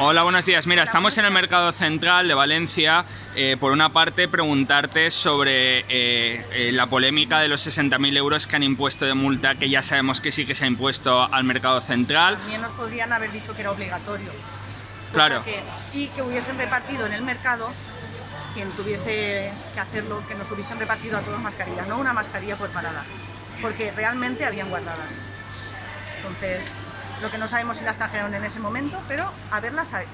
Hola, buenos días. Mira, estamos en el Mercado Central de Valencia. Por una parte, preguntarte sobre la polémica de los 60.000 euros que han impuesto de multa, que ya sabemos que sí que se ha impuesto al Mercado Central. También nos podrían haber dicho que era obligatorio. Claro. Y que hubiesen repartido en el mercado, quien tuviese que hacerlo, que nos hubiesen repartido a todos mascarillas, no una mascarilla por parada, porque realmente habían guardadas. Entonces, lo que no sabemos si las trajeron en ese momento, pero a ver, las hay.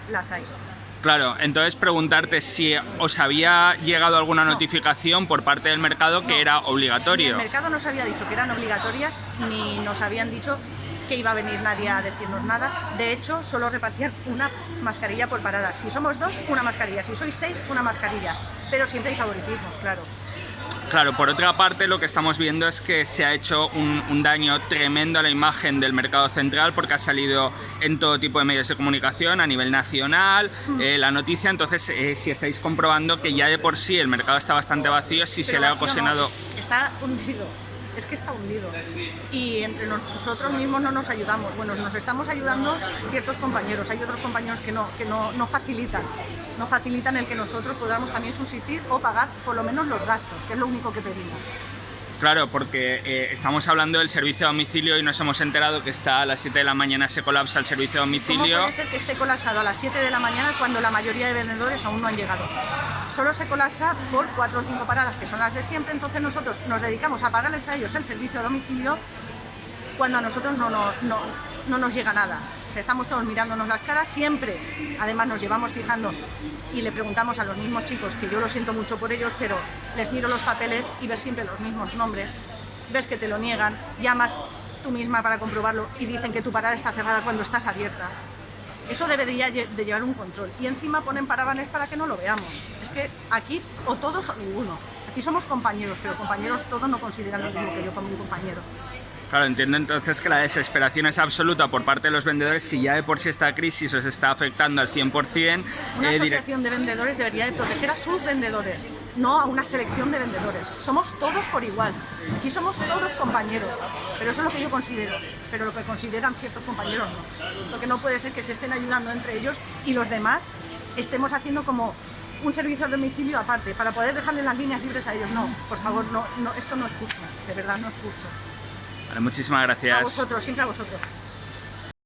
Claro, entonces preguntarte si os había llegado alguna notificación por parte del mercado que era obligatorio. Ni el mercado nos había dicho que eran obligatorias, ni nos habían dicho que iba a venir nadie a decirnos nada. De hecho, solo repartían una mascarilla por parada. Si somos dos, una mascarilla. Si sois 6, una mascarilla. Pero siempre hay favoritismos, claro. Claro, por otra parte lo que estamos viendo es que se ha hecho un daño tremendo a la imagen del Mercado Central, porque ha salido en todo tipo de medios de comunicación a nivel nacional la noticia. Entonces, si estáis comprobando que ya de por sí el mercado está bastante vacío, si se le ha ocasionado... No, está hundido. Es que está hundido y entre nosotros mismos no nos ayudamos. Bueno, nos estamos ayudando ciertos compañeros, hay otros compañeros que no facilitan el que nosotros podamos también subsistir o pagar por lo menos los gastos, que es lo único que pedimos. Claro, porque estamos hablando del servicio de domicilio y nos hemos enterado que a las 7 de la mañana se colapsa el servicio de domicilio. ¿Cómo puede ser que esté colapsado a las 7 de la mañana cuando la mayoría de vendedores aún no han llegado? Solo se colapsa por 4 o 5 paradas, que son las de siempre. Entonces nosotros nos dedicamos a pagarles a ellos el servicio de domicilio cuando a nosotros no nos llega nada. O sea, estamos todos mirándonos las caras siempre. Además nos llevamos fijando y le preguntamos a los mismos chicos, que yo lo siento mucho por ellos, pero les miro los papeles y ves siempre los mismos nombres. Ves que te lo niegan, llamas tú misma para comprobarlo y dicen que tu parada está cerrada cuando estás abierta. Eso debería de llevar un control. Y encima ponen parabanes para que no lo veamos. Es que aquí o todos o ninguno. Aquí somos compañeros, pero compañeros todos no consideran lo mismo que yo como un compañero. Claro, entiendo entonces que la desesperación es absoluta por parte de los vendedores. Si ya de por sí esta crisis os está afectando al 100%... Una asociación de vendedores debería de proteger a sus vendedores, no a una selección de vendedores. Somos todos por igual. Aquí somos todos compañeros. Pero eso es lo que yo considero. Pero lo que consideran ciertos compañeros no. Lo que no puede ser que se estén ayudando entre ellos y los demás estemos haciendo como un servicio a domicilio aparte, para poder dejarle las líneas libres a ellos. No, por favor, no, esto no es justo. De verdad no es justo. Vale, muchísimas gracias. A vosotros, siempre a vosotros.